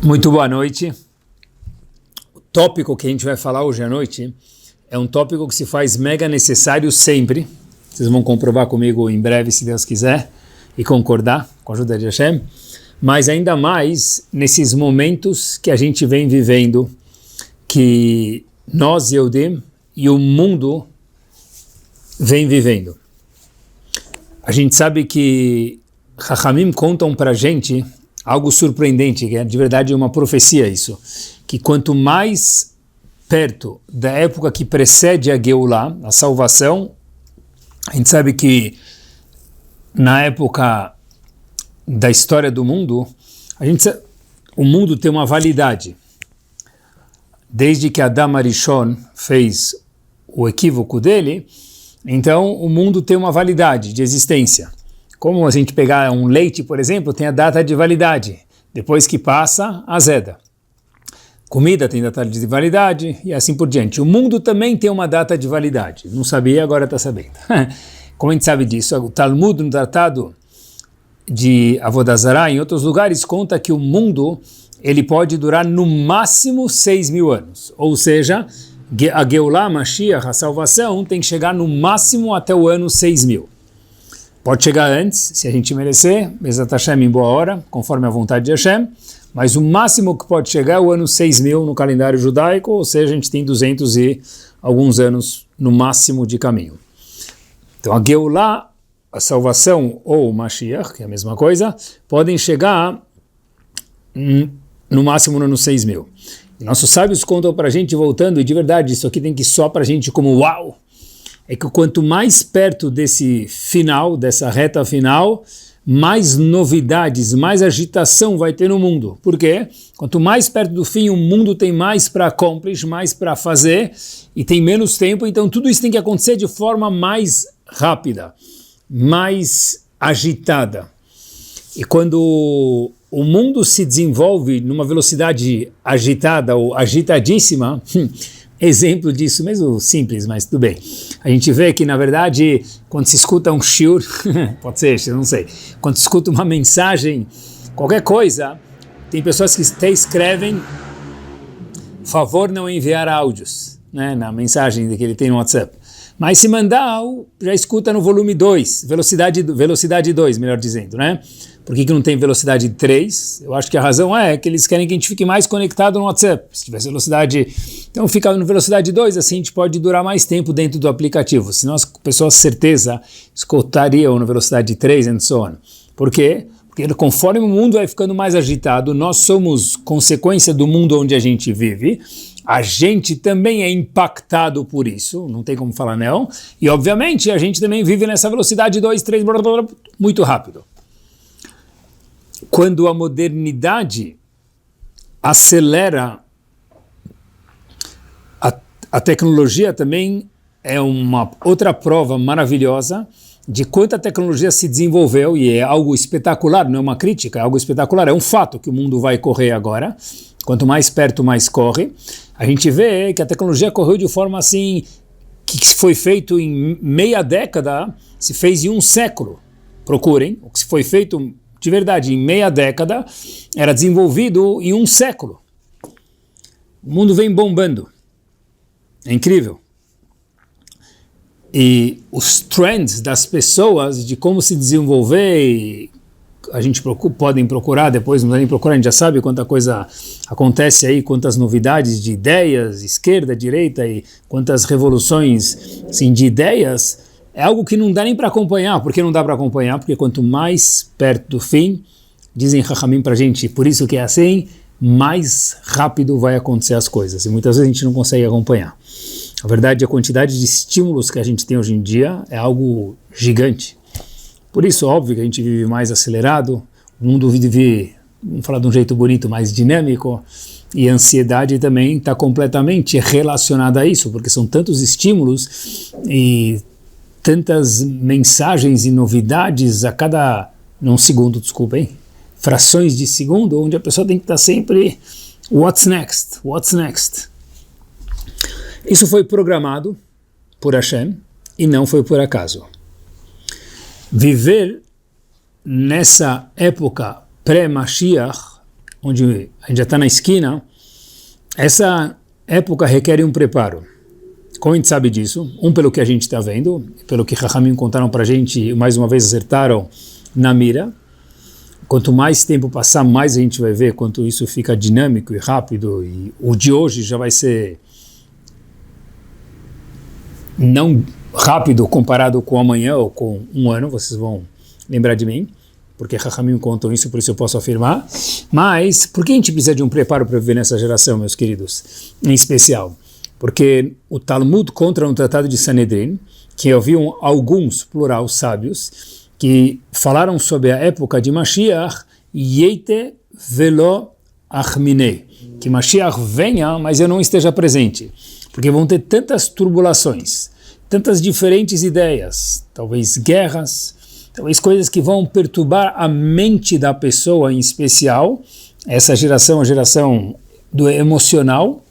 Muito boa noite. O tópico que a gente vai falar hoje à noite é um tópico que se faz mega necessário sempre. Vocês vão comprovar comigo em breve, se Deus quiser, e concordar com a ajuda de Hashem. Mas ainda mais nesses momentos que a gente vem vivendo, que nós, Yehudim, e o mundo vem vivendo. A gente sabe que Chachamim contam para a gente algo surpreendente, que é de verdade uma profecia isso, que quanto mais perto da época que precede a Geulah, a salvação, a gente sabe que na época da história do mundo, o mundo tem uma validade. Desde que Adam Arishon fez o equívoco dele, então o mundo tem uma validade de existência. Como a gente pegar um leite, por exemplo, tem a data de validade. Depois que passa, azeda. Comida tem data de validade e assim por diante. O mundo também tem uma data de validade. Não sabia, agora está sabendo. Como a gente sabe disso? O Talmud, no tratado de Avodah Zarah, em outros lugares, conta que o mundo ele pode durar no máximo 6.000 anos. Ou seja, a Geulah, Mashiach, a salvação, tem que chegar no máximo até o ano 6.000. Pode chegar antes, se a gente merecer, Bezat Hashem em boa hora, conforme a vontade de Hashem, mas o máximo que pode chegar é o ano 6.000 no calendário judaico, ou seja, a gente tem 200 e alguns anos no máximo de caminho. Então a Geulah, a salvação ou o Mashiach, que é a mesma coisa, podem chegar no máximo no ano 6.000. E nossos sábios contam para a gente, voltando, e de verdade, isso aqui tem que soar para a gente como uau, é que quanto mais perto desse final, dessa reta final, mais novidades, mais agitação vai ter no mundo. Por quê? Quanto mais perto do fim, o mundo tem mais para accomplish, mais para fazer, e tem menos tempo, então tudo isso tem que acontecer de forma mais rápida, mais agitada. E quando o mundo se desenvolve numa velocidade agitada ou agitadíssima, exemplo disso, mesmo simples, mas tudo bem. A gente vê que, na verdade, quando se escuta um shiur, pode ser, eu não sei, quando se escuta uma mensagem, qualquer coisa, tem pessoas que até escrevem, favor não enviar áudios, né, na mensagem que ele tem no WhatsApp. Mas se mandar, já escuta no volume 2, velocidade 2, melhor dizendo, né? Por que não tem velocidade 3? Eu acho que a razão é que eles querem que a gente fique mais conectado no WhatsApp. Se tivesse velocidade... Então fica no velocidade 2, assim a gente pode durar mais tempo dentro do aplicativo. Senão as pessoas, certeza, escutariam no velocidade 3 and so on. Por quê? Porque conforme o mundo vai ficando mais agitado, nós somos consequência do mundo onde a gente vive. A gente também é impactado por isso, não tem como falar não. E obviamente a gente também vive nessa velocidade 2, 3, blá, blá, blá, muito rápido. Quando a modernidade acelera, a tecnologia também é uma outra prova maravilhosa de quanto a tecnologia se desenvolveu, e é algo espetacular, não é uma crítica, é algo espetacular, é um fato que o mundo vai correr agora. Quanto mais perto, mais corre. A gente vê que a tecnologia correu de forma assim, que foi feito em meia década, se fez em um século. Procurem, o que se foi feito de verdade em meia década, era desenvolvido em um século. O mundo vem bombando. É incrível. E os trends das pessoas, de como se desenvolver, a gente podem procurar depois, não dá nem procurar, a gente já sabe quanta coisa acontece aí, quantas novidades de ideias, esquerda, direita, e quantas revoluções assim, de ideias, é algo que não dá nem para acompanhar. Por que não dá para acompanhar? Porque quanto mais perto do fim, dizem Chachamim para a gente, por isso que é assim, mais rápido vai acontecer as coisas, e muitas vezes a gente não consegue acompanhar. A verdade, a quantidade de estímulos que a gente tem hoje em dia é algo gigante. Por isso, óbvio que a gente vive mais acelerado, o mundo vive, vamos falar de um jeito bonito, mais dinâmico, e a ansiedade também está completamente relacionada a isso, porque são tantos estímulos e tantas mensagens e novidades a cada, não segundo, desculpem, frações de segundo, onde a pessoa tem que estar sempre, what's next, what's next? Isso foi programado por Hashem e não foi por acaso. Viver nessa época pré-Mashiach, onde a gente já está na esquina, essa época requer um preparo. Como a gente sabe disso? Pelo que a gente está vendo, pelo que Chachamim contaram para a gente, e mais uma vez acertaram na mira. Quanto mais tempo passar, mais a gente vai ver quanto isso fica dinâmico e rápido, e o de hoje já vai ser não rápido comparado com amanhã ou com um ano, vocês vão lembrar de mim, porque Chachamim contam isso, por isso eu posso afirmar. Mas, por que a gente precisa de um preparo para viver nessa geração, meus queridos? Em especial, porque o Talmud conta no Tratado de Sanedrin, que haviam alguns, plural, sábios, que falaram sobre a época de Mashiach, Yeite velo achminei, que Mashiach venha, mas eu não esteja presente, porque vão ter tantas turbulações, tantas diferentes ideias, talvez guerras, talvez coisas que vão perturbar a mente da pessoa em especial, essa geração, a geração do emocional,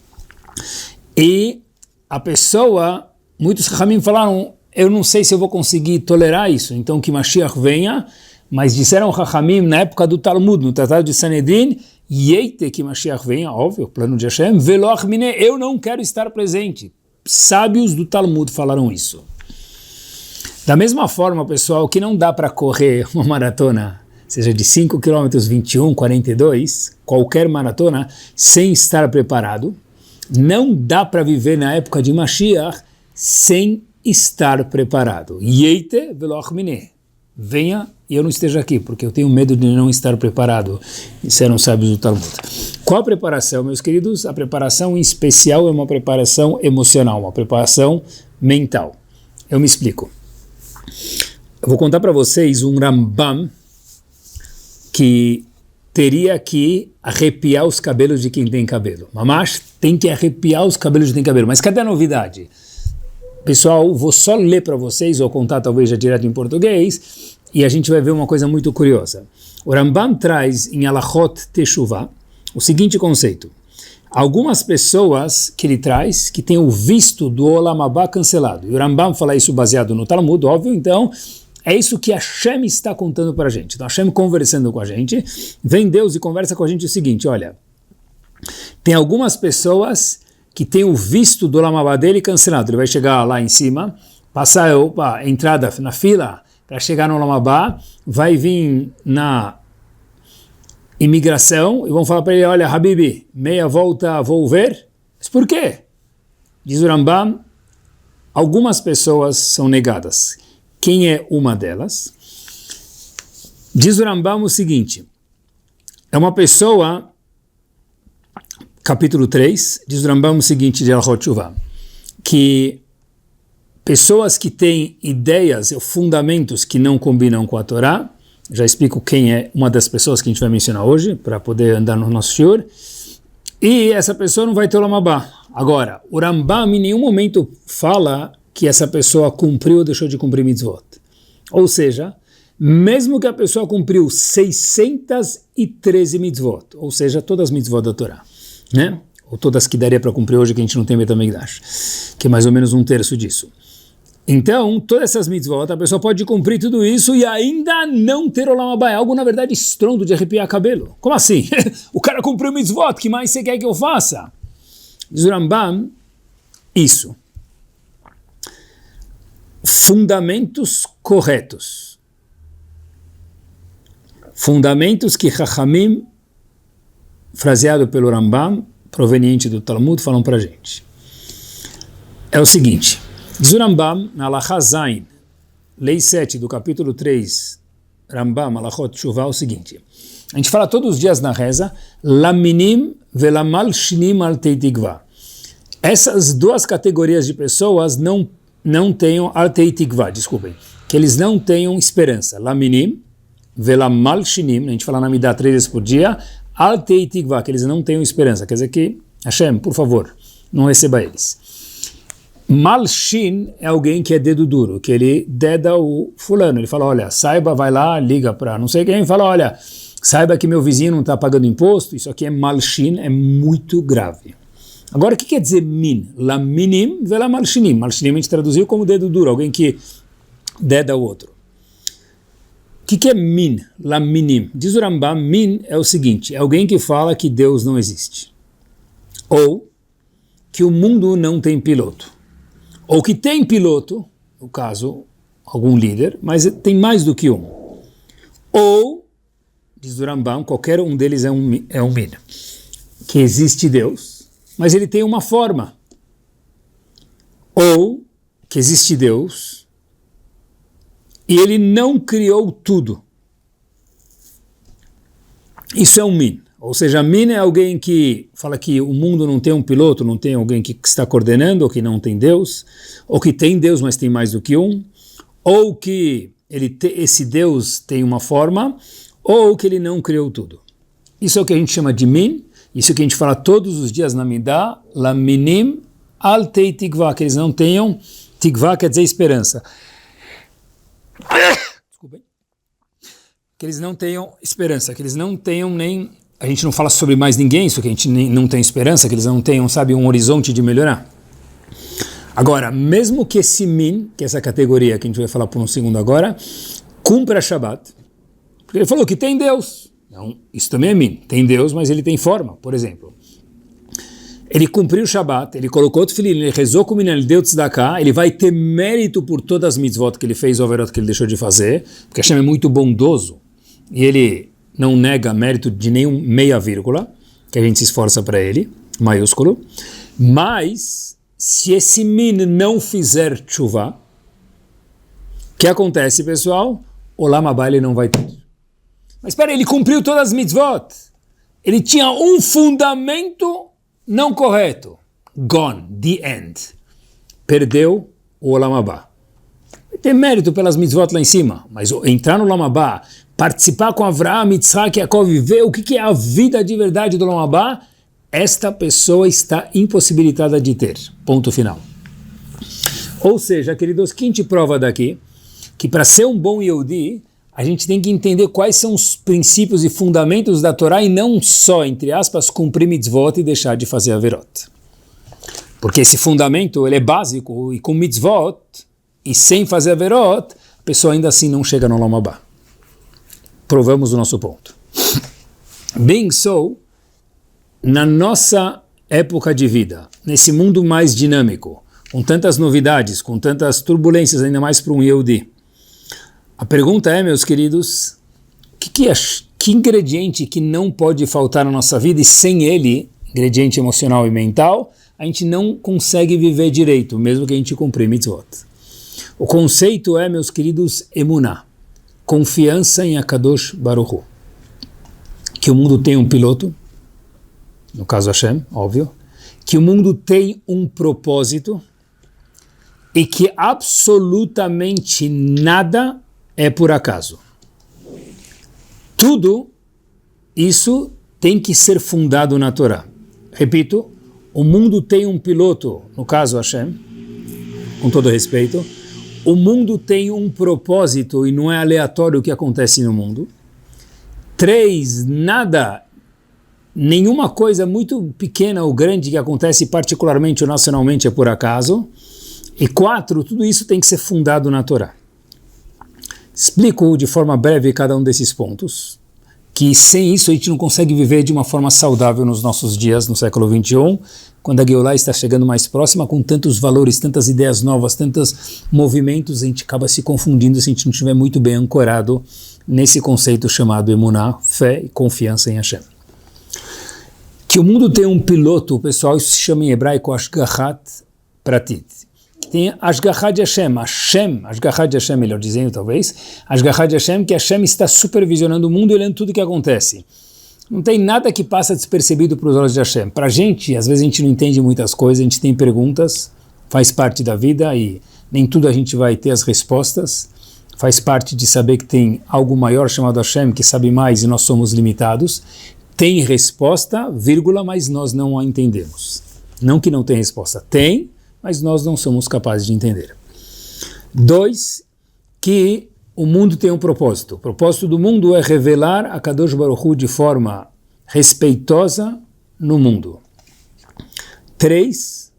e a pessoa, muitos Chachamim falaram, eu não sei se eu vou conseguir tolerar isso, então que Mashiach venha, mas disseram Chachamim na época do Talmud, no Tratado de Sanedrin, Yeite que Mashiach venha, óbvio, plano de Hashem, velo achminei, eu não quero estar presente. Sábios do Talmud falaram isso. Da mesma forma, pessoal, que não dá para correr uma maratona, seja de 5 km, 21, 42, qualquer maratona, sem estar preparado, não dá para viver na época de Mashiach sem estar preparado. Yeite velo achminei. Venha e eu não esteja aqui, porque eu tenho medo de não estar preparado, disseram sábios do Talmud. Qual a preparação, meus queridos? A preparação em especial é uma preparação emocional, uma preparação mental. Eu me explico. Eu vou contar para vocês um Rambam que teria que arrepiar os cabelos de quem tem cabelo. Mamash tem que arrepiar os cabelos de quem tem cabelo. Mas cadê a novidade? Pessoal, vou só ler para vocês, ou contar talvez já direto em português, e a gente vai ver uma coisa muito curiosa. O Rambam traz em Alachot Teshuvah o seguinte conceito. Algumas pessoas que ele traz que têm o visto do Olam Haba cancelado. E o Rambam fala isso baseado no Talmud, óbvio, então é isso que Hashem está contando para a gente. Então Hashem conversando com a gente, vem Deus e conversa com a gente o seguinte, olha, tem algumas pessoas que têm o visto do Olam Haba dele cancelado. Ele vai chegar lá em cima, passar a entrada na fila para chegar no Olam Haba, vai vir na imigração e vão falar para ele, olha, Habibi, meia volta vou ver. Mas por quê? Diz o Rambam, algumas pessoas são negadas. Quem é uma delas? Diz o Rambam o seguinte, é uma pessoa, capítulo 3, diz o Rambam o seguinte de Alachot Teshuvah, que pessoas que têm ideias ou fundamentos que não combinam com a Torá, já explico quem é uma das pessoas que a gente vai mencionar hoje, para poder andar no nosso shiur, e essa pessoa não vai ter o Olam Haba. Agora, o Rambam em nenhum momento fala que essa pessoa cumpriu ou deixou de cumprir mitzvot. Ou seja, mesmo que a pessoa cumpriu 613 mitzvot, ou seja, todas as mitzvot da Torá, né? Ou todas que daria para cumprir hoje, que a gente não tem Beit HaMikdash, que é mais ou menos um terço disso. Então, todas essas mitzvot, a pessoa pode cumprir tudo isso e ainda não ter Olam Haba. É algo, na verdade, estrondo de arrepiar cabelo. Como assim? O cara cumpriu mitzvot, que mais você quer que eu faça? Diz o Rambam, isso. Fundamentos corretos. Fundamentos que Chachamim, fraseado pelo Rambam, proveniente do Talmud, falam para a gente. É o seguinte, diz o Rambam, na Alachá Zayin, lei 7 do capítulo 3, Rambam, Alachot Teshuvah, o seguinte, a gente fala todos os dias na reza, Laminim velamalshinim al teitigvah. Essas duas categorias de pessoas não tenham al teitigvah, desculpem, que eles não tenham esperança. Laminim velamalshinim, a gente fala na Midah 3 vezes por dia, al teitigvah, que eles não tenham esperança. Quer dizer que, Hashem, por favor, não receba eles. Malshin é alguém que é dedo duro, que ele deda o fulano, ele fala, olha, saiba, vai lá, liga para não sei quem, fala, olha, saiba que meu vizinho não está pagando imposto, isso aqui é malshin, é muito grave. Agora, o que quer dizer min? Laminim vela malshinim. Malshinim a gente traduziu como dedo duro, alguém que deda o outro. O que é min? Laminim. Diz o Rambam, min é o seguinte, é alguém que fala que Deus não existe. Ou que o mundo não tem piloto. Ou que tem piloto, no caso, algum líder, mas tem mais do que um. Ou, diz o Rambam, qualquer um deles é um min. Que existe Deus, mas ele tem uma forma. Ou que existe Deus e ele não criou tudo. Isso é um min. Ou seja, min é alguém que fala que o mundo não tem um piloto, não tem alguém que está coordenando, ou que não tem Deus, ou que tem Deus, mas tem mais do que um, ou que esse Deus tem uma forma, ou que ele não criou tudo. Isso é o que a gente chama de min, isso é o que a gente fala todos os dias na Midah, laminim al tei tikvah, que eles não tenham, tikvah quer dizer esperança. Desculpa. Que eles não tenham esperança, que eles não tenham nem... A gente não fala sobre mais ninguém, isso que a gente não tem esperança, que eles não tenham, sabe, um horizonte de melhorar. Agora, mesmo que esse min, que é essa categoria que a gente vai falar por um segundo agora, cumpra Shabbat, porque ele falou que tem Deus. Então, isso também é min. Tem Deus, mas ele tem forma, por exemplo. Ele cumpriu o Shabbat, ele colocou o tefilim, ele rezou com o menino, ele deu tzedakah, ele vai ter mérito por todas as mitzvot que ele fez, o averot que ele deixou de fazer, porque Hashem é muito bondoso, e ele não nega mérito de nenhum meia vírgula, que a gente se esforça para ele, maiúsculo, mas se esse min não fizer tshuva, o que acontece, pessoal? Olam haba ele não vai ter. Mas espera, ele cumpriu todas as mitzvot, ele tinha um fundamento não correto, gone, the end, perdeu o Olam haba. Tem mérito pelas mitzvot lá em cima, mas entrar no Olam haba, participar com Avraham, Yitzhak, Yaakov, ver o que é a vida de verdade do Olam haba, esta pessoa está impossibilitada de ter. Ponto final. Ou seja, queridos, o que a gente prova daqui? Que para ser um bom Yehudi, a gente tem que entender quais são os princípios e fundamentos da Torá e não só, entre aspas, cumprir mitzvot e deixar de fazer averot. Porque esse fundamento ele é básico e com mitzvot e sem fazer averot, a pessoa ainda assim não chega no Olam haba. Provamos o nosso ponto. Being so, na nossa época de vida, nesse mundo mais dinâmico, com tantas novidades, com tantas turbulências, ainda mais para um Yehudi, a pergunta é, meus queridos, que ingrediente que não pode faltar na nossa vida e sem ele, ingrediente emocional e mental, a gente não consegue viver direito, mesmo que a gente cumprir mitzvot. O conceito é, meus queridos, emuná, confiança em Akadosh Baruch Hu. Que o mundo tem um piloto, no caso Hashem, óbvio, que o mundo tem um propósito e que absolutamente nada é por acaso. Tudo isso tem que ser fundado na Torá. Repito, o mundo tem um piloto, no caso Hashem, com todo respeito, o mundo tem um propósito e não é aleatório o que acontece no mundo. 3, nenhuma coisa muito pequena ou grande que acontece particularmente ou nacionalmente é por acaso. E 4, tudo isso tem que ser fundado na Torá. Explico de forma breve cada um desses pontos, que sem isso a gente não consegue viver de uma forma saudável nos nossos dias, no século XXI, quando a Geulah está chegando mais próxima, com tantos valores, tantas ideias novas, tantos movimentos, a gente acaba se confundindo se a gente não estiver muito bem ancorado nesse conceito chamado emuná, fé e confiança em Hashem. Que o mundo tem um piloto, pessoal, isso se chama em hebraico Ashgahat Pratit. Tem Ashgahat de Hashem, Ashgahat de Hashem, melhor dizendo talvez, Ashgahat de Hashem, que Hashem está supervisionando o mundo e olhando tudo o que acontece. Não tem nada que passa despercebido para os olhos de Hashem. Para a gente, às vezes a gente não entende muitas coisas, a gente tem perguntas, faz parte da vida e nem tudo a gente vai ter as respostas, faz parte de saber que tem algo maior chamado Hashem, que sabe mais e nós somos limitados. Tem resposta, vírgula, mas nós não a entendemos. Não que não tem resposta, tem, mas nós não somos capazes de entender. 2, que o mundo tem um propósito. O propósito do mundo é revelar a Kadosh Baruch Hu de forma respeitosa no mundo. 3,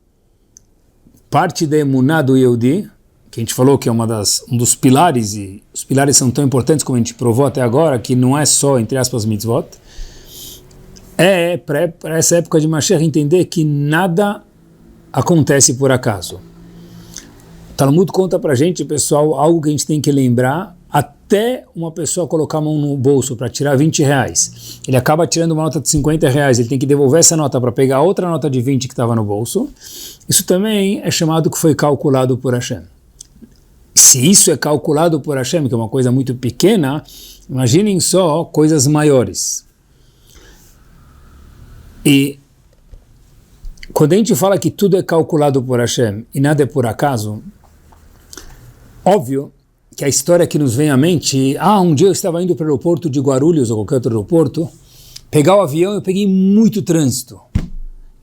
parte da emuná do Yehudi, que a gente falou que é um dos pilares, e os pilares são tão importantes como a gente provou até agora, que não é só, entre aspas, mitzvot, é para essa época de Mashiach entender que nada acontece por acaso. O Talmud conta para a gente, pessoal, algo que a gente tem que lembrar, até uma pessoa colocar a mão no bolso para tirar 20 reais, ele acaba tirando uma nota de 50 reais, ele tem que devolver essa nota para pegar outra nota de 20 que estava no bolso. Isso também é chamado que foi calculado por Hashem. Se isso é calculado por Hashem, que é uma coisa muito pequena, imaginem só coisas maiores. E quando a gente fala que tudo é calculado por Hashem e nada é por acaso, óbvio que a história que nos vem à mente, um dia eu estava indo para o aeroporto de Guarulhos ou qualquer outro aeroporto, pegar o avião, eu peguei muito trânsito.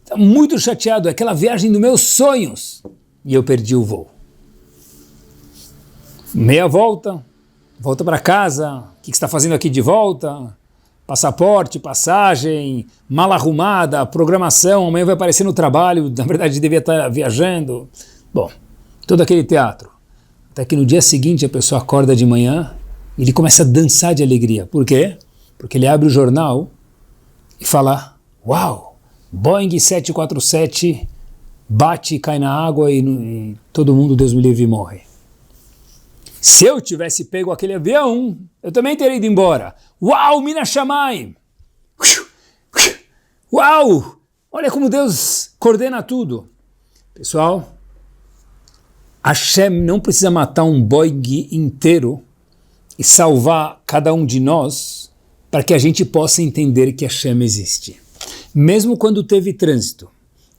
Estava muito chateado, aquela viagem dos meus sonhos, e eu perdi o voo. Meia volta para casa, o que você está fazendo aqui de volta? Passaporte, passagem, mala arrumada, programação, amanhã vai aparecer no trabalho, na verdade devia estar viajando. Bom, todo aquele teatro. Até que no dia seguinte a pessoa acorda de manhã e ele começa a dançar de alegria. Por quê? Porque ele abre o jornal e fala, uau, Boeing 747 bate e cai na água e todo mundo, Deus me livre, morre. Se eu tivesse pego aquele avião, eu também teria ido embora. Uau, Minas Shamayim! Uau! Olha como Deus coordena tudo. Pessoal, Hashem não precisa matar um Boeing inteiro e salvar cada um de nós para que a gente possa entender que Hashem existe. Mesmo quando teve trânsito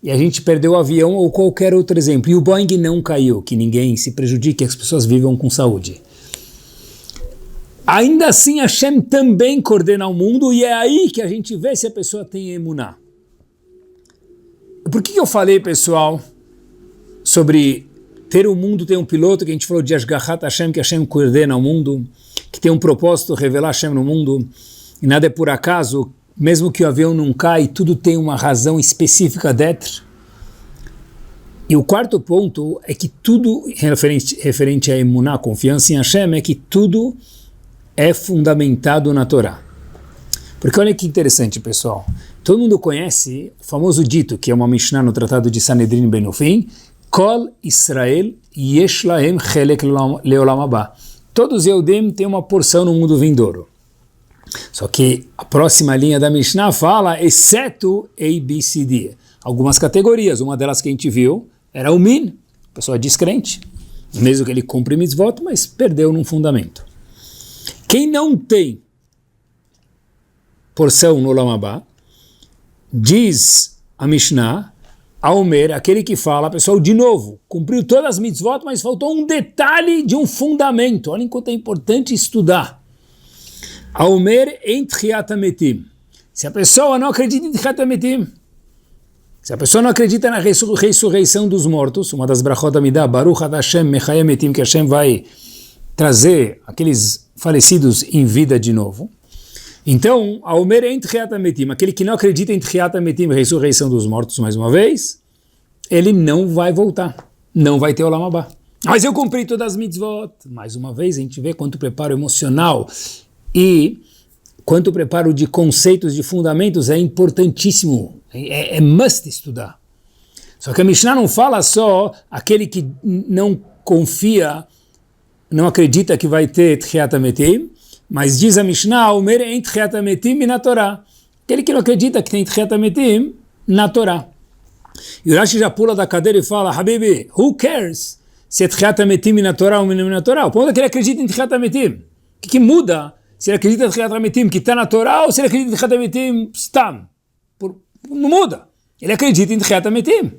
e a gente perdeu o avião ou qualquer outro exemplo, e o Boeing não caiu, que ninguém se prejudique, que as pessoas vivam com saúde. Ainda assim, Hashem também coordena o mundo e é aí que a gente vê se a pessoa tem emuná. Por que eu falei, pessoal, sobre ter um mundo, ter um piloto, que a gente falou de Ashgahat Hashem, que Hashem coordena o mundo, que tem um propósito, revelar Hashem no mundo, e nada é por acaso, mesmo que o avião não caia, tudo tem uma razão específica dentro. E o quarto ponto é que tudo, referente a emuná, confiança em Hashem, é que tudo é fundamentado na Torá. Porque olha que interessante, pessoal. Todo mundo conhece o famoso dito, que é uma Mishnah no Tratado de Sanedrin bem no fim, Kol Israel yesh lahem chelek leolam haba. Todos os Yehudim têm uma porção no mundo vindouro. Só que a próxima linha da Mishnah fala, exceto A, B, C, D. Algumas categorias, uma delas que a gente viu era o min, pessoa descrente, mesmo que ele cumpre mitzvot, mas perdeu num fundamento. Quem não tem porção no Olam Haba, diz a Mishnah, Aomer, aquele que fala, pessoal, de novo, cumpriu todas as mitzvot, mas faltou um detalhe de um fundamento. Olha enquanto é importante estudar. Aomer em Tchiat HaMetim. Se a pessoa não acredita em Tchiat HaMetim, se a pessoa não acredita na ressurreição dos mortos, uma das brachot Amidah, Baruch Ad Hashem Mechayem Metim, que Hashem vai trazer aqueles falecidos em vida de novo. Então, Aomer em Tchiat HaMetim, aquele que não acredita em Tchiat HaMetim, ressurreição dos mortos, mais uma vez, ele não vai voltar, não vai ter Olam Haba. Mas eu cumpri todas as mitzvot. Mais uma vez, a gente vê quanto preparo emocional e quanto preparo de conceitos, de fundamentos é importantíssimo, é must estudar. Só que a Mishnah não fala só aquele que não confia, não acredita que vai ter Tchiat HaMetim, mas diz a Mishnah, Omer em Tchiat HaMetim e na Torá. Aquele que não acredita que tem Tchiat HaMetim na Torá. E o Rashi já pula da cadeira e fala, Habibi, who cares se é Tchiat HaMetim na Torá ou não na Torá? O ponto é que ele acredita em Tchiat HaMetim. O que muda se ele acredita em Tchiat HaMetim que está na Torá ou se ele acredita em Tchiat HaMetim stam? Não muda. Ele acredita em Tchiat HaMetim.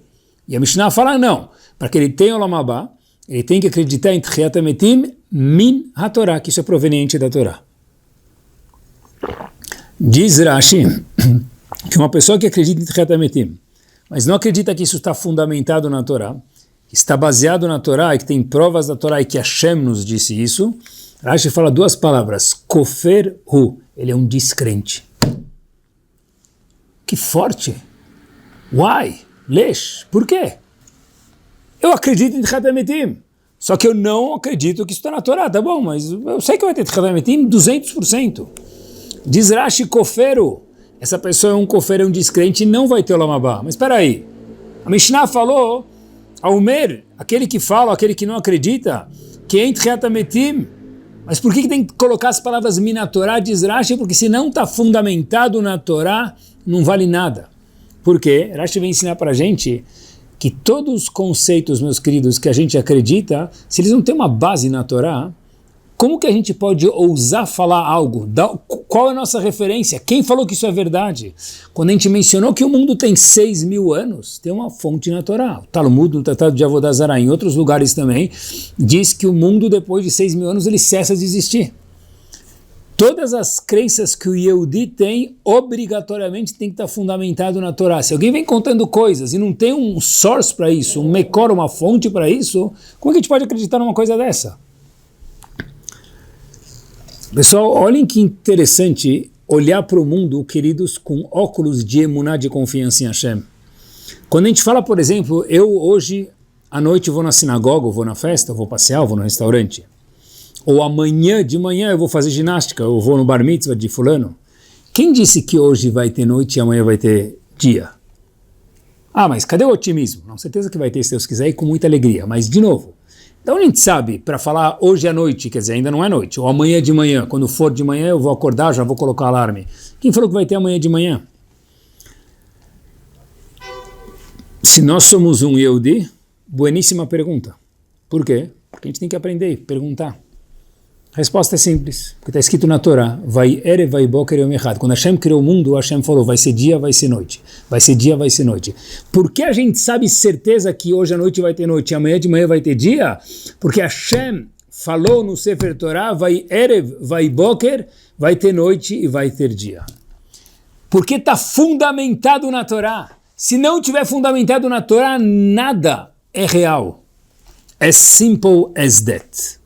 E a Mishnah fala, não. Para que ele tenha Olam Haba, ele tem que acreditar em Tchiat HaMetim min ha-Torá, que isso é proveniente da Torá. Diz Rashi que uma pessoa que acredita em Tchiat HaMetim, mas não acredita que isso está fundamentado na Torá, que está baseado na Torá e que tem provas da Torá e que Hashem nos disse isso, Rashi fala duas palavras, kofer hu, ele é um descrente. Que forte! Why? Lesh, por quê? Eu acredito em Tchiat HaMetim. Só que eu não acredito que isso está na Torá, tá bom, mas eu sei que vai ter Tchiat HaMetim 200%. Diz Rashi Kofero, essa pessoa é um kofero, é um descrente e não vai ter Olam Haba. Mas espera aí, a Mishnah falou, Aumer, aquele que fala, aquele que não acredita, que é em Tchiat HaMetim. Mas por que tem que colocar as palavras Mina Torá, diz Rashi? Porque se não está fundamentado na Torá, não vale nada. Por quê? Rashi vem ensinar para a gente que todos os conceitos, meus queridos, que a gente acredita, se eles não têm uma base na Torá, como que a gente pode ousar falar algo? Qual é a nossa referência? Quem falou que isso é verdade? Quando a gente mencionou que o mundo tem 6.000 anos, tem uma fonte na Torá. O Talmud, no Tratado de Avodah Zarah, em outros lugares também, diz que o mundo, depois de 6.000 anos, ele cessa de existir. Todas as crenças que o Yehudi tem, obrigatoriamente tem que estar fundamentado na Torá. Se alguém vem contando coisas e não tem um source para isso, um mekor, uma fonte para isso, como é que a gente pode acreditar numa coisa dessa? Pessoal, olhem que interessante olhar para o mundo, queridos, com óculos de emuná, de confiança em Hashem. Quando a gente fala, por exemplo, eu hoje à noite vou na sinagoga, vou na festa, vou passear, vou no restaurante. Ou amanhã de manhã eu vou fazer ginástica, eu vou no bar mitzvah de fulano. Quem disse que hoje vai ter noite e amanhã vai ter dia? Ah, mas cadê o otimismo? Não, certeza que vai ter, se Deus quiser, e com muita alegria. Mas, de novo, então a gente sabe, para falar hoje à noite, quer dizer, ainda não é noite, ou amanhã de manhã, quando for de manhã eu vou acordar, já vou colocar alarme. Quem falou que vai ter amanhã de manhã? Se nós somos um Yehudi, bueníssima pergunta. Por quê? Porque a gente tem que aprender e perguntar. A resposta é simples, porque está escrito na Torá, vai erev, vai boker yom echad. Quando Hashem criou o mundo, Hashem falou, vai ser dia, vai ser noite. Vai ser dia, vai ser noite. Por que a gente sabe certeza que hoje à noite vai ter noite e amanhã de manhã vai ter dia? Porque Hashem falou no Sefer Torá, vai erev, vai boker, vai ter noite e vai ter dia. Porque está fundamentado na Torá. Se não tiver fundamentado na Torá, nada é real. As simple as that.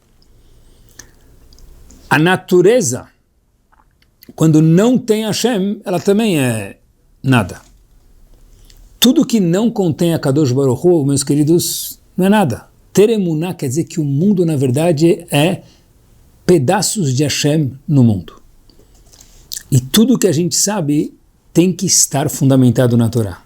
A natureza, quando não tem Hashem, ela também é nada. Tudo que não contém a Kadosh Baruch Hu, meus queridos, não é nada. Ter emuná quer dizer que o mundo, na verdade, é pedaços de Hashem no mundo. E tudo que a gente sabe tem que estar fundamentado na Torá.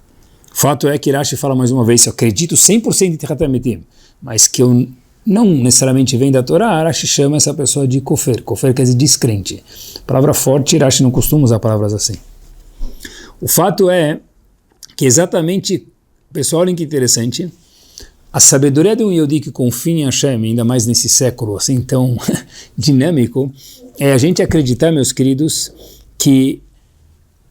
O fato é que Rashi fala mais uma vez, eu acredito 100% em Tchiat HaMetim, mas que eu não necessariamente vem da Torá, Rashi chama essa pessoa de kofer. Kofer quer dizer descrente. Palavra forte, Rashi não costuma usar palavras assim. O fato é que exatamente, pessoal, olhem que interessante, a sabedoria de um Yehudi que confia em Hashem, ainda mais nesse século assim tão dinâmico, é a gente acreditar, meus queridos, que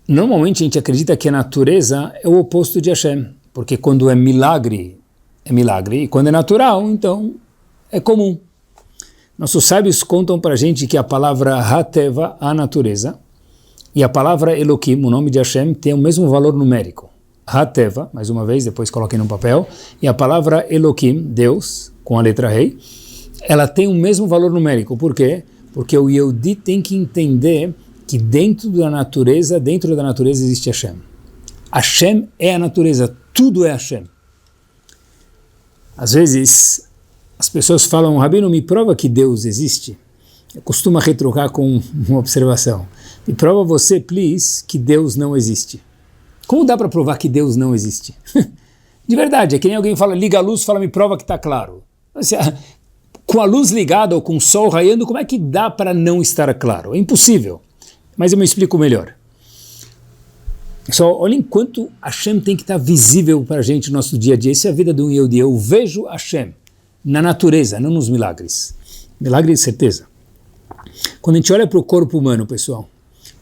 normalmente a gente acredita que a natureza é o oposto de Hashem, porque quando é milagre, e quando é natural, então é comum. Nossos sábios contam para a gente que a palavra Hateva, a natureza, e a palavra Elohim, o nome de Hashem, tem o mesmo valor numérico. Hateva, mais uma vez, depois coloquem no papel, e a palavra Elohim, Deus, com a letra Rei, ela tem o mesmo valor numérico. Por quê? Porque o Yehudi tem que entender que dentro da natureza existe Hashem. Hashem é a natureza, tudo é Hashem. Às vezes, as pessoas falam, Rabino, me prova que Deus existe. Eu costumo retrucar com uma observação. Me prova você, please, que Deus não existe. Como dá para provar que Deus não existe? De verdade, é que nem alguém fala, liga a luz, fala, me prova que está claro. Com a luz ligada ou com o sol raiando, como é que dá para não estar claro? É impossível. Mas eu me explico melhor. Só olhem quanto Hashem tem que estar visível para a gente no nosso dia a dia. Essa é a vida de um Yehudi. Eu vejo Hashem na natureza, não nos milagres. Milagre de certeza. Quando a gente olha para o corpo humano, pessoal,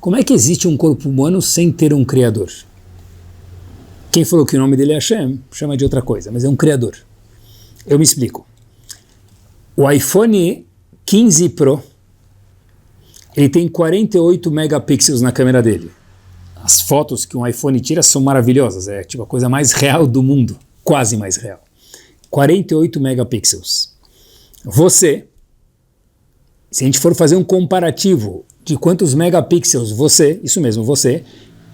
como é que existe um corpo humano sem ter um Criador? Quem falou que o nome dele é Hashem, chama de outra coisa, mas é um Criador. Eu me explico. O iPhone 15 Pro, ele tem 48 megapixels na câmera dele. As fotos que um iPhone tira são maravilhosas, é tipo a coisa mais real do mundo, quase mais real. 48 megapixels. Você, se a gente for fazer um comparativo de quantos megapixels você, isso mesmo, você,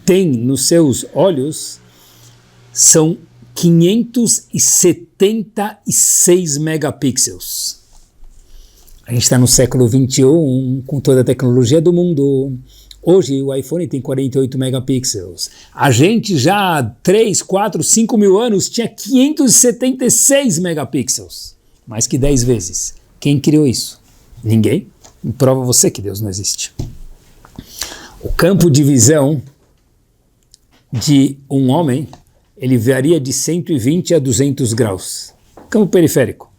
tem nos seus olhos, são 576 megapixels. A gente está no século 21, com toda a tecnologia do mundo. Hoje o iPhone tem 48 megapixels. A gente já há 3, 4, 5 mil anos tinha 576 megapixels. Mais que 10 vezes. Quem criou isso? Ninguém. Prova você que Deus não existe. O campo de visão de um homem, ele varia de 120 a 200 graus. Campo periférico.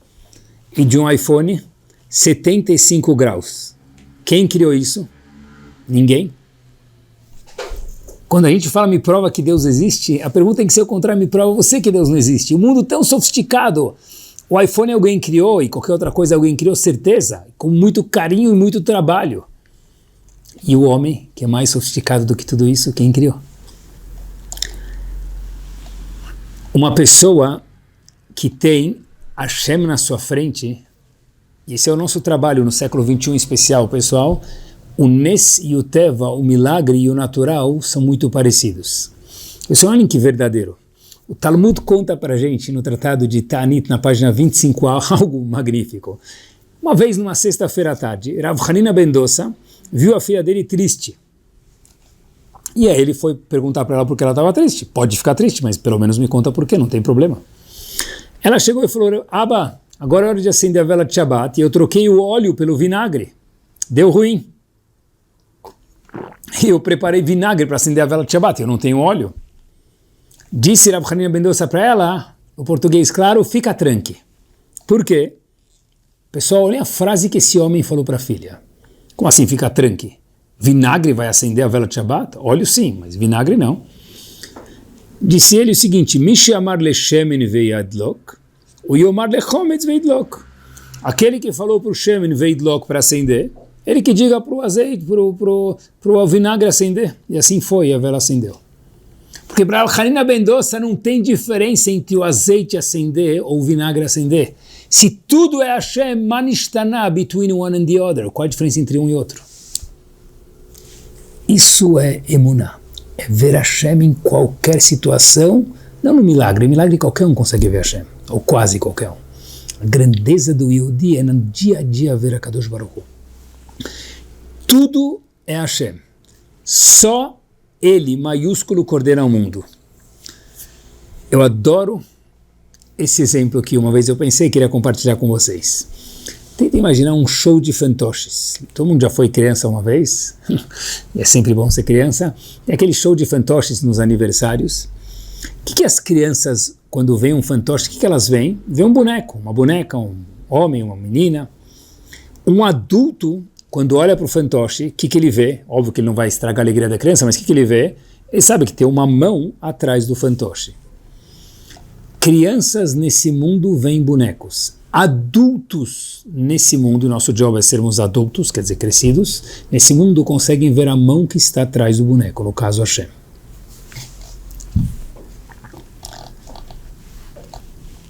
E de um iPhone, 75 graus. Quem criou isso? Ninguém. Quando a gente fala me prova que Deus existe, a pergunta tem que ser o contrário, me prova você que Deus não existe. O mundo tão sofisticado. O iPhone alguém criou e qualquer outra coisa alguém criou, certeza, com muito carinho e muito trabalho. E o homem, que é mais sofisticado do que tudo isso, quem criou? Uma pessoa que tem Hashem na sua frente, e esse é o nosso trabalho no século 21 em especial, pessoal, o Nes e o Teva, o milagre e o natural são muito parecidos. Pessoal, olhem que verdadeiro. O Talmud conta para a gente, no Tratado de Ta'anit, na página 25, algo magnífico. Uma vez, numa sexta-feira à tarde, Rav Hanina ben Dosa viu a filha dele triste. E aí ele foi perguntar para ela por que ela estava triste. Pode ficar triste, mas pelo menos me conta por quê, não tem problema. Ela chegou e falou, Abba, agora é hora de acender a vela de Shabbat, e eu troquei o óleo pelo vinagre. Deu ruim. E eu preparei vinagre para acender a vela de Shabbat, eu não tenho óleo. Disse Rav Hanina ben Dosa para ela, no português claro, fica tranque. Por quê? Pessoal, olhem a frase que esse homem falou para a filha. Como assim fica tranque? Vinagre vai acender a vela de Shabbat? Óleo sim, mas vinagre não. Disse ele o seguinte, Mishi amar le shemen ve'yadlok, o yomar le chometz ve'yadlok. Aquele que falou para o shemen ve'yadlok para acender, ele que diga para o azeite, para o vinagre acender. E assim foi, a vela acendeu. Porque para Rav Hanina ben Dosa não tem diferença entre o azeite acender ou o vinagre acender. Se tudo é Hashem, manishtana between one and the other. Qual a diferença entre um e outro? Isso é emuná. É ver Hashem em qualquer situação, não no milagre. Milagre qualquer um consegue ver Hashem, ou quase qualquer um. A grandeza do Yehudi é no dia a dia ver a Kadosh Baruch Hu. Tudo é Hashem. Só Ele, maiúsculo, coordena o mundo. Eu adoro esse exemplo que uma vez eu pensei e queria compartilhar com vocês. Tenta imaginar um show de fantoches. Todo mundo já foi criança uma vez? É sempre bom ser criança. É aquele show de fantoches nos aniversários. O que as crianças, quando veem um fantoche, o que elas veem? Vê um boneco, uma boneca, um homem, uma menina. Um adulto, quando olha para o fantoche, o que ele vê? Óbvio que ele não vai estragar a alegria da criança, mas o que ele vê? Ele sabe que tem uma mão atrás do fantoche. Crianças nesse mundo veem bonecos. Adultos nesse mundo, nosso job é sermos adultos, quer dizer, crescidos, nesse mundo conseguem ver a mão que está atrás do boneco, no caso Hashem.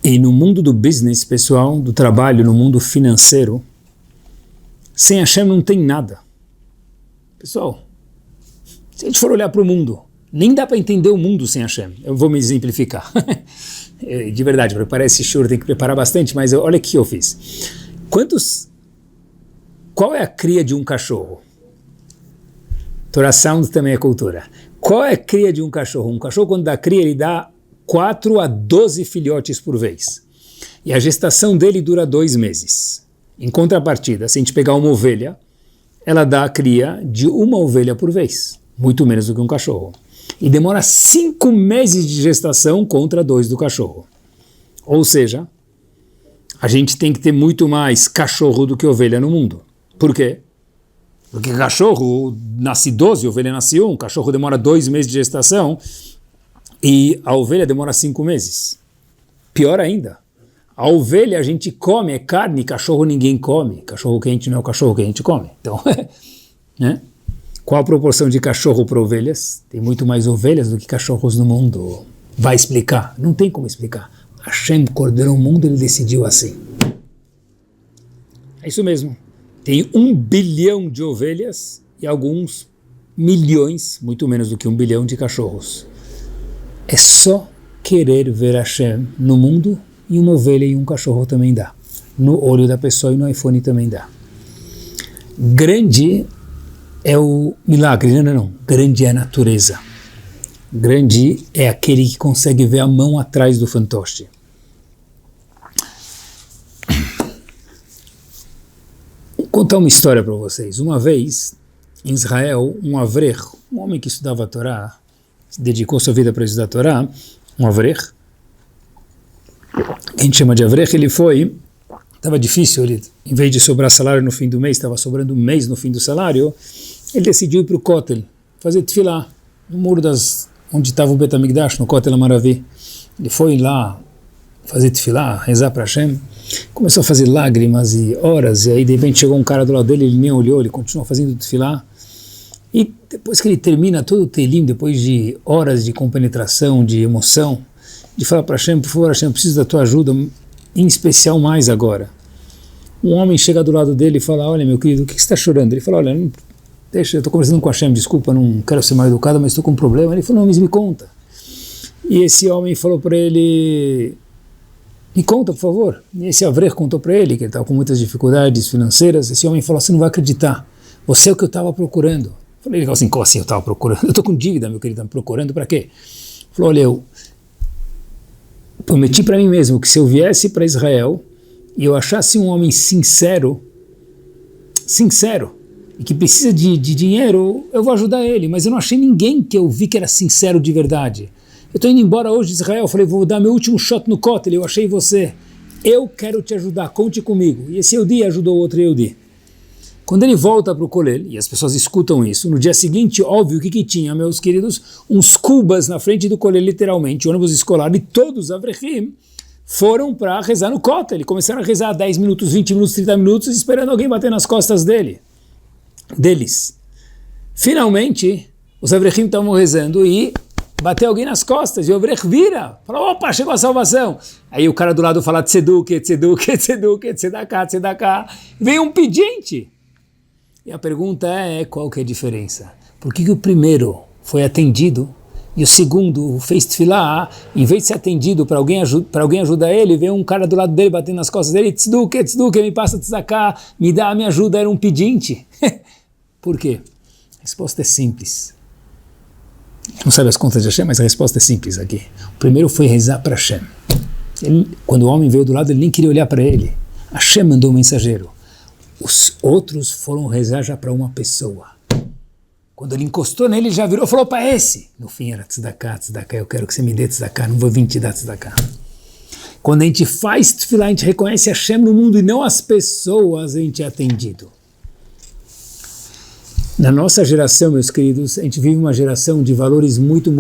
E no mundo do business, pessoal, do trabalho, no mundo financeiro, sem Hashem não tem nada. Pessoal, se a gente for olhar para o mundo, nem dá para entender o mundo sem Hashem. Eu vou me exemplificar. De verdade, preparar esse shur tem que preparar bastante, mas olha o que eu fiz. Qual é a cria de um cachorro? Torah Sound também é cultura. Qual é a cria de um cachorro? Um cachorro, quando dá cria, ele dá 4 a 12 filhotes por vez. E a gestação dele dura 2 meses. Em contrapartida, se a gente pegar uma ovelha, ela dá a cria de uma ovelha por vez. Muito menos do que um cachorro. E demora 5 meses de gestação contra 2 do cachorro. Ou seja, a gente tem que ter muito mais cachorro do que ovelha no mundo. Por quê? Porque cachorro nasce 12, ovelha nasce 1, cachorro demora 2 meses de gestação e a ovelha demora 5 meses. Pior ainda, a ovelha a gente come, é carne, cachorro ninguém come. Cachorro quente não é o cachorro que a gente come. Então, né? Qual a proporção de cachorro para ovelhas? Tem muito mais ovelhas do que cachorros no mundo. Vai explicar? Não tem como explicar. Hashem coordenou o mundo, ele decidiu assim. É isso mesmo. Tem 1 bilhão de ovelhas e alguns milhões, muito menos do que 1 bilhão de cachorros. É só querer ver Hashem no mundo, e uma ovelha e um cachorro também dá. No olho da pessoa e no iPhone também dá. Grande é o milagre, não. Grande é a natureza. Grande é aquele que consegue ver a mão atrás do fantoche. Vou contar uma história para vocês. Uma vez, em Israel, um avrech, um homem que estudava a Torá, dedicou sua vida para estudar a Torá, um avrech, que a gente chama de avrech, ele foi, estava difícil, ele, em vez de sobrar salário no fim do mês, estava sobrando um mês no fim do salário, ele decidiu ir para o Kotel, fazer tefilá, no muro onde estava o Bet HaMikdash, no Kotel Amaravi. Ele foi lá fazer tefilá, rezar para Hashem, começou a fazer lágrimas e horas, e aí de repente chegou um cara do lado dele, ele nem olhou, ele continuou fazendo tefilá, e depois que ele termina todo o telim, depois de horas de compenetração, de emoção, de falar para Hashem, por favor Hashem, eu preciso da tua ajuda, em especial mais agora. Um homem chega do lado dele e fala, olha meu querido, o que você está chorando? Ele fala, olha, não, deixa, eu estou conversando com Hashem, desculpa, não quero ser mal educado, mas estou com um problema. Ele falou, não, mas me conta. E esse homem falou para ele, me conta, por favor. E esse avrech contou para ele, que ele estava com muitas dificuldades financeiras. Esse homem falou, você não vai acreditar, você é o que eu estava procurando. Ele falou assim, como assim eu estava procurando? Eu estou com dívida, meu querido, procurando para quê? Ele falou, olha, eu prometi para mim mesmo que se eu viesse para Israel e eu achasse um homem sincero, e que precisa de dinheiro, eu vou ajudar ele, mas eu não achei ninguém que eu vi que era sincero de verdade. Eu estou indo embora hoje de Israel, eu falei, vou dar meu último shot no Kotel, eu achei você, eu quero te ajudar, conte comigo. E esse Yehudi ajudou o outro Yehudi. Quando ele volta para o Kolel, e as pessoas escutam isso, no dia seguinte, óbvio, o que tinha, meus queridos? Uns cubas na frente do Kolel, literalmente, ônibus escolar, e todos os avrechim foram para rezar no Kotel. Eles começaram a rezar 10 minutos, 20 minutos, 30 minutos, esperando alguém bater nas costas deles. Finalmente, os avrechim estavam rezando e bateu alguém nas costas, e o avrech vira, fala, opa, chegou a salvação. Aí o cara do lado fala, tzeduk, tzedakah, vem um pedinte. E a pergunta é, qual que é a diferença? Por que o primeiro foi atendido e o segundo fez tefilá, em vez de ser atendido para alguém ajudar ele, veio um cara do lado dele batendo nas costas dele, tzeduk, me passa tzedakah, me ajuda, era um pedinte. Por quê? A resposta é simples. Não sabe as contas de Hashem, mas a resposta é simples aqui. O primeiro foi rezar para Hashem. Quando o homem veio do lado, ele nem queria olhar para ele. Hashem mandou um mensageiro. Os outros foram rezar já para uma pessoa. Quando ele encostou nele, ele já virou e falou, opa, esse. No fim era tzedakah, eu quero que você me dê tzedakah, não vou vir te dar tzedakah. Quando a gente faz tefilá, a gente reconhece Hashem no mundo e não as pessoas, a gente é atendido. Na nossa geração, meus queridos, a gente vive uma geração de valores muito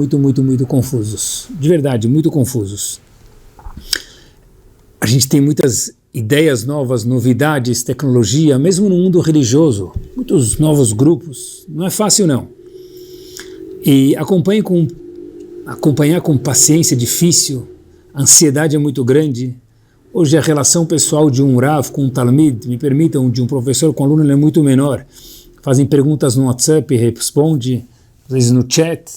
confusos. De verdade, muito confusos. A gente tem muitas ideias novas, novidades, tecnologia, mesmo no mundo religioso, muitos novos grupos, não é fácil não. E acompanhar com paciência é difícil, a ansiedade é muito grande. Hoje a relação pessoal de um Rav com um Talmid, me permitam, de um professor com aluno, é muito menor. Fazem perguntas no WhatsApp, responde, às vezes no chat.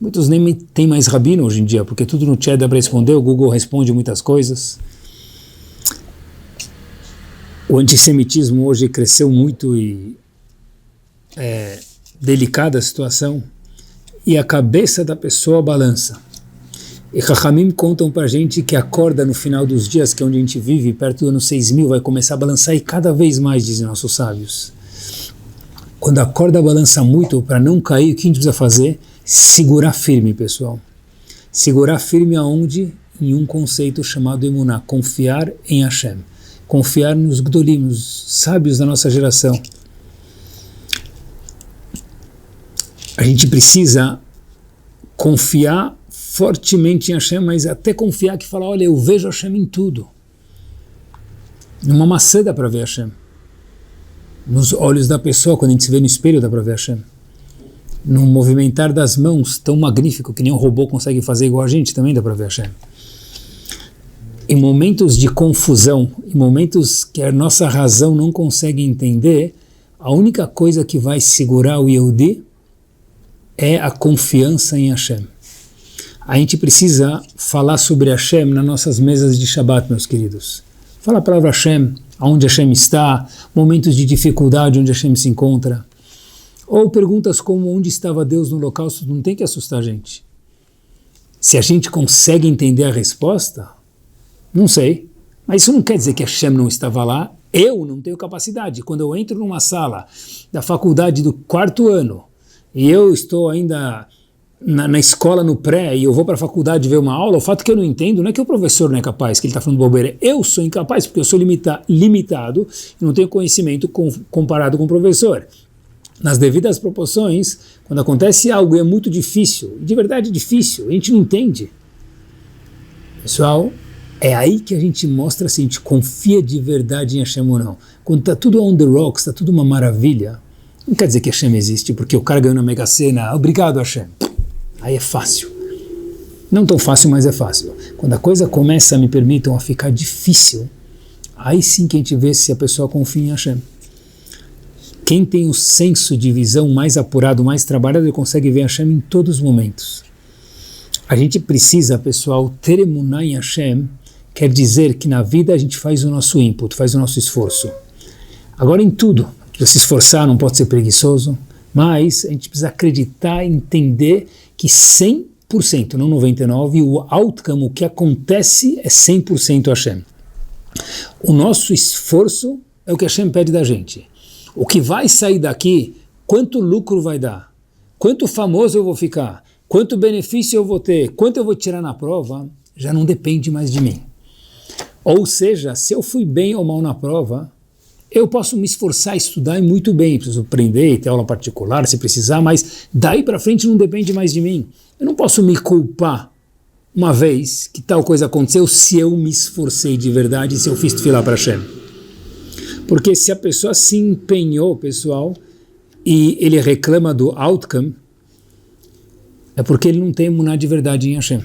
Muitos nem tem mais rabino hoje em dia, porque tudo no chat dá para responder, o Google responde muitas coisas. O antissemitismo hoje cresceu muito e é delicada a situação, e a cabeça da pessoa balança. E Chachamim contam para a gente que a corda no final dos dias, que é onde a gente vive, perto do ano 6000, vai começar a balançar, e cada vez mais, dizem nossos sábios. Quando a corda balança muito, para não cair, o que a gente precisa fazer? Segurar firme, pessoal. Segurar firme aonde? Em um conceito chamado emuná, confiar em Hashem. Confiar nos Gdolim, nos sábios da nossa geração. A gente precisa confiar fortemente em Hashem, mas até confiar que fala, olha, eu vejo Hashem em tudo. Numa maçã dá para ver Hashem. Nos olhos da pessoa, quando a gente se vê no espelho, dá para ver Hashem. No movimentar das mãos, tão magnífico que nem um robô consegue fazer igual a gente, também dá para ver Hashem. Em momentos de confusão, em momentos que a nossa razão não consegue entender, a única coisa que vai segurar o Yehudi é a confiança em Hashem. A gente precisa falar sobre Hashem nas nossas mesas de Shabbat, meus queridos. Fala a palavra Hashem, onde Hashem está, momentos de dificuldade onde Hashem se encontra. Ou perguntas como onde estava Deus no holocausto, não tem que assustar a gente. Se a gente consegue entender a resposta, não sei. Mas isso não quer dizer que Hashem não estava lá. Eu não tenho capacidade. Quando eu entro numa sala da faculdade do 4º ano, e eu estou ainda na escola, no pré, e eu vou para a faculdade ver uma aula, o fato que eu não entendo não é que o professor não é capaz, que ele está falando bobeira. Eu sou incapaz, porque eu sou limitado e não tenho conhecimento comparado com o professor. Nas devidas proporções, quando acontece algo e é muito difícil, de verdade difícil, a gente não entende. Pessoal, é aí que a gente mostra se a gente confia de verdade em Hashem ou não. Quando está tudo on the rocks, está tudo uma maravilha, não quer dizer que Hashem existe, porque o cara ganhou na Mega Sena, obrigado Hashem. Aí é fácil. Não tão fácil, mas é fácil. Quando a coisa começa, me permitam, a ficar difícil, aí sim que a gente vê se a pessoa confia em Hashem. Quem tem o senso de visão mais apurado, mais trabalhado, ele consegue ver Hashem em todos os momentos. A gente precisa, pessoal, ter emuná em Hashem, quer dizer que na vida a gente faz o nosso input, faz o nosso esforço. Agora em tudo, precisa se esforçar, não pode ser preguiçoso, mas a gente precisa acreditar, entender que 100%, não 99%, o outcome, o que acontece é 100% Hashem. O nosso esforço é o que Hashem pede da gente. O que vai sair daqui, quanto lucro vai dar, quanto famoso eu vou ficar, quanto benefício eu vou ter, quanto eu vou tirar na prova, já não depende mais de mim. Ou seja, se eu fui bem ou mal na prova, eu posso me esforçar, estudar e muito bem, preciso aprender, ter aula particular se precisar, mas daí para frente não depende mais de mim. Eu não posso me culpar uma vez que tal coisa aconteceu se eu me esforcei de verdade, se eu fiz tefilá para Hashem. Porque se a pessoa se empenhou, pessoal, e ele reclama do outcome, é porque ele não tem emuná de verdade em Hashem.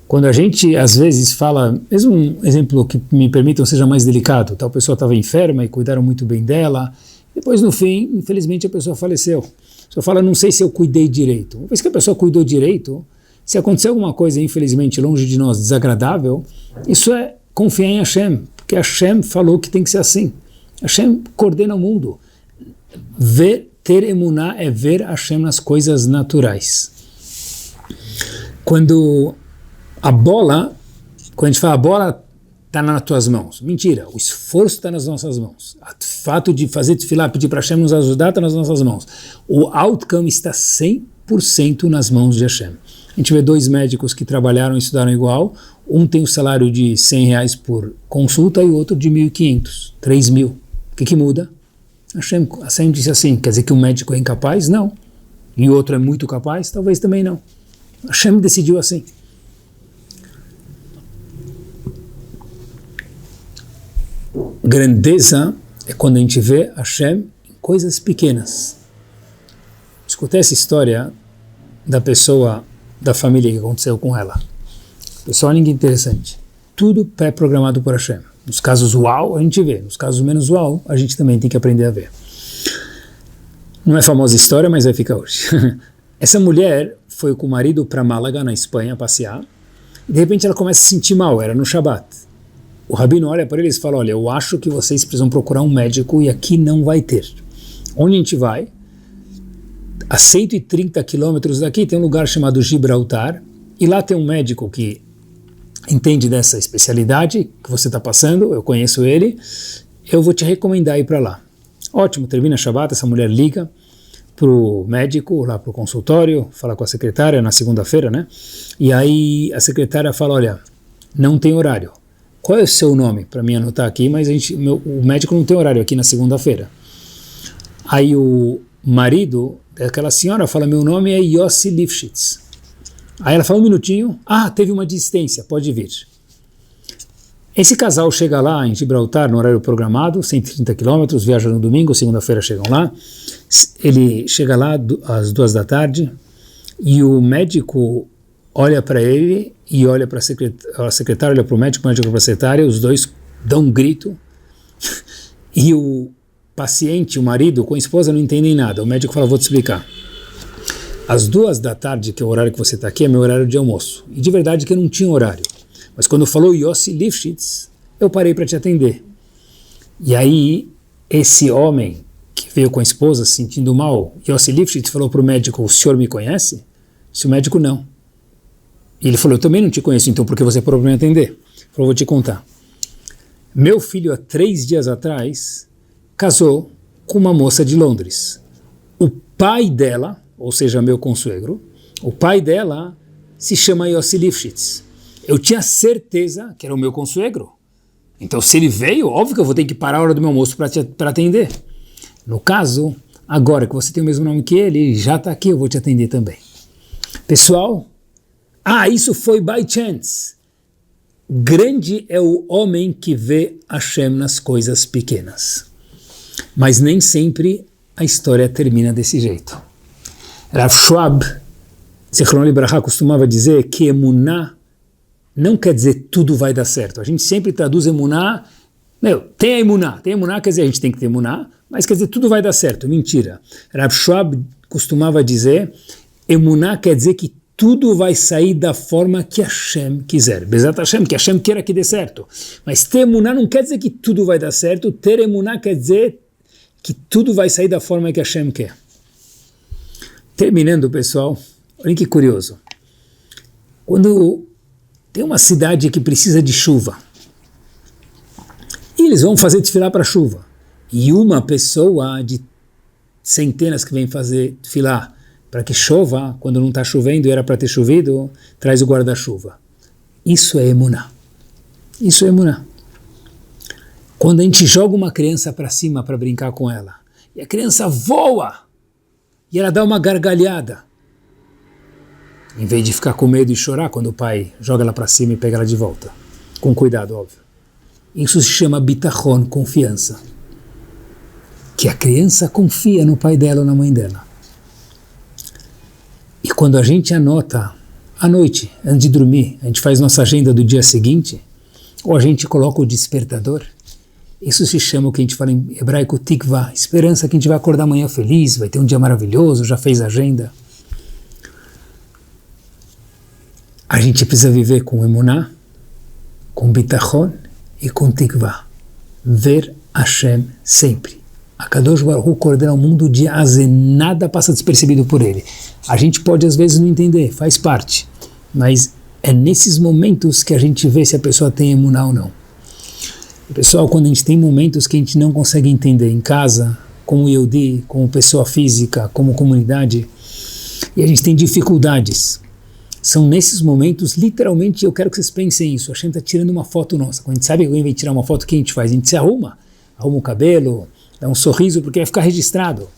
Quando a gente, às vezes, fala, mesmo um exemplo que me permitam seja mais delicado, tal pessoa estava enferma e cuidaram muito bem dela, depois no fim, infelizmente, a pessoa faleceu. A pessoa fala, não sei se eu cuidei direito. Uma vez que a pessoa cuidou direito, se acontecer alguma coisa, infelizmente, longe de nós, desagradável, isso é confiar em Hashem, porque Hashem falou que tem que ser assim. Hashem coordena o mundo. Ter emuná é ver Hashem nas coisas naturais. Quando a gente fala a bola está nas tuas mãos, mentira, o esforço está nas nossas mãos, o fato de fazer tefilá, pedir para Hashem nos ajudar está nas nossas mãos, o outcome está 100% nas mãos de Hashem. A gente vê 2 médicos que trabalharam e estudaram igual, um tem o salário de R$100 por consulta e o outro de 1.500, 3.000. O que muda? Hashem disse assim, quer dizer que um médico é incapaz? Não. E o outro é muito capaz? Talvez também não. Hashem decidiu assim. Grandeza é quando a gente vê Hashem em coisas pequenas. Escutei essa história da pessoa, da família que aconteceu com ela. Pessoal, ninguém interessante. Tudo pré-programado por Hashem. Nos casos uau, a gente vê. Nos casos menos uau, a gente também tem que aprender a ver. Não é famosa história, mas vai ficar hoje. Essa mulher foi com o marido para Málaga, na Espanha, passear. E de repente ela começa a se sentir mal, era no Shabat. O rabino olha para eles e fala, olha, eu acho que vocês precisam procurar um médico e aqui não vai ter. Onde a gente vai? A 130 quilômetros daqui tem um lugar chamado Gibraltar e lá tem um médico que entende dessa especialidade que você está passando, eu conheço ele, eu vou te recomendar ir para lá. Ótimo, termina Shabat, essa mulher liga para o médico, lá para o consultório, fala com a secretária na segunda-feira, né? E aí a secretária fala, olha, não tem horário. Qual é o seu nome? Para mim anotar aqui, mas o médico não tem horário aqui na segunda-feira. Aí o marido daquela senhora fala, meu nome é Yossi Lifshitz. Aí ela fala, um minutinho, teve uma desistência, pode vir. Esse casal chega lá em Gibraltar no horário programado, 130 quilômetros, viaja no domingo, segunda-feira chegam lá. Ele chega lá às 2 da tarde e o médico olha para ele e olha para a secretária, olha para o médico para a secretária, os dois dão um grito e o paciente, o marido com a esposa não entendem nada. O médico fala, vou te explicar. Às 2 da tarde, que é o horário que você está aqui, é meu horário de almoço. E de verdade que eu não tinha horário. Mas quando falou Yossi Lifshitz, eu parei para te atender. E aí, esse homem que veio com a esposa se sentindo mal, Yossi Lifshitz falou para o médico, o senhor me conhece? Se o médico não. E ele falou, eu também não te conheço, então por que você parou para me atender? Ele falou, vou te contar. Meu filho, há 3 dias atrás, casou com uma moça de Londres. O pai dela, ou seja, meu consuegro, o pai dela se chama Yossi Lifshitz. Eu tinha certeza que era o meu consuegro. Então, se ele veio, óbvio que eu vou ter que parar a hora do meu almoço para atender. No caso, agora que você tem o mesmo nome que ele já está aqui, eu vou te atender também. Pessoal, isso foi by chance. Grande é o homem que vê Hashem nas coisas pequenas. Mas nem sempre a história termina desse jeito. Rav Schwab, Zichron Libraha, costumava dizer que emuná não quer dizer tudo vai dar certo. A gente sempre traduz emuná, tem a emuná quer dizer a gente tem que ter emuná, mas quer dizer tudo vai dar certo. Mentira. Rav Schwab costumava dizer, emuná quer dizer que tudo vai sair da forma que Hashem quiser. Bezat Hashem, que Hashem queira que dê certo. Mas ter emuná não quer dizer que tudo vai dar certo, ter emuná quer dizer que tudo vai sair da forma que Hashem quer. Terminando, pessoal, olha que curioso. Quando tem uma cidade que precisa de chuva, e eles vão fazer tefilá para chuva, e uma pessoa de centenas que vem fazer tefilá para que chova, quando não está chovendo e era para ter chovido, traz o guarda-chuva. Isso é emuná. Isso é emuná. Quando a gente joga uma criança para cima para brincar com ela, e a criança voa, e ela dá uma gargalhada, em vez de ficar com medo e chorar quando o pai joga ela para cima e pega ela de volta. Com cuidado, óbvio. Isso se chama bitachon, confiança. Que a criança confia no pai dela ou na mãe dela. E quando a gente anota à noite, antes de dormir, a gente faz nossa agenda do dia seguinte, ou a gente coloca o despertador, isso se chama o que a gente fala em hebraico tikva, esperança que a gente vai acordar amanhã feliz, vai ter um dia maravilhoso, já fez a agenda. A gente precisa viver com emuná, com bitachon e com tikva. Ver Hashem sempre. A Kadosh Baruch Hu coordena o mundo de Azé, nada passa despercebido por ele. A gente pode às vezes não entender, faz parte, mas é nesses momentos que a gente vê se a pessoa tem emuná ou não. E, pessoal, quando a gente tem momentos que a gente não consegue entender em casa, como Yehudi, como pessoa física, como comunidade, e a gente tem dificuldades, são nesses momentos, literalmente, eu quero que vocês pensem isso. A gente está tirando uma foto nossa. Quando a gente sabe que alguém vai tirar uma foto, o que a gente faz? A gente se arruma o cabelo, dá um sorriso, porque vai ficar registrado.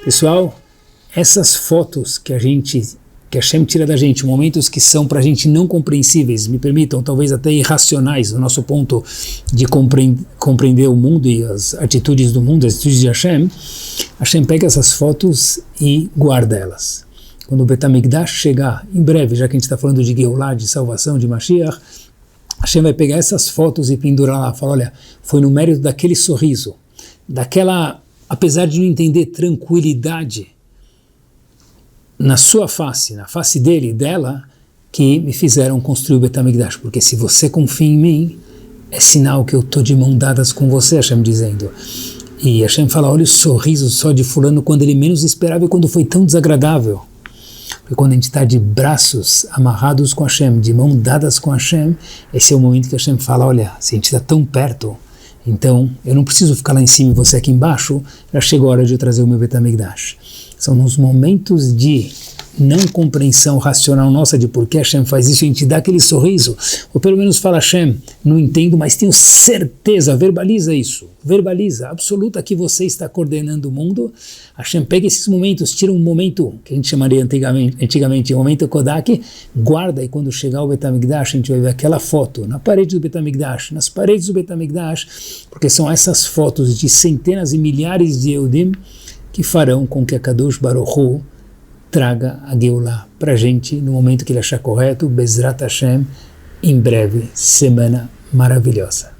Pessoal, essas fotos que Hashem tira da gente, momentos que são para a gente não compreensíveis, me permitam, talvez até irracionais, no nosso ponto de compreender o mundo e as atitudes do mundo, as atitudes de Hashem pega essas fotos e guarda elas. Quando o Bet HaMikdash chegar, em breve, já que a gente está falando de Geulah, de salvação, de Mashiach, Hashem vai pegar essas fotos e pendurar lá, falar, olha, foi no mérito daquele sorriso, daquela, apesar de não entender, tranquilidade na sua face, na face dele e dela, que me fizeram construir o Bet HaMikdash, porque se você confia em mim, é sinal que eu estou de mão dadas com você, Hashem dizendo. E Hashem fala, olha o sorriso só de fulano quando ele menos esperava e quando foi tão desagradável. Porque quando a gente está de braços amarrados com Hashem, de mãos dadas com Hashem, esse é o momento que Hashem fala, olha, se a gente está tão perto, então eu não preciso ficar lá em cima e você aqui embaixo, já chegou a hora de eu trazer o meu Bet HaMikdash. São nos momentos de não compreensão racional nossa de por que Hashem faz isso, a gente dá aquele sorriso, ou pelo menos fala, Hashem, não entendo, mas tenho certeza, verbaliza isso, verbaliza, absoluta que você está coordenando o mundo. Hashem pega esses momentos, tira um momento, que a gente chamaria antigamente um momento Kodak, guarda, e quando chegar o Bet HaMikdash, a gente vai ver aquela foto na parede do Bet HaMikdash, nas paredes do Bet HaMikdash, porque são essas fotos de centenas e milhares de Yehudim que farão com que a Kadosh Baruch Hu traga a Geulah para a gente no momento que ele achar correto, Bezrat Hashem, em breve, semana maravilhosa.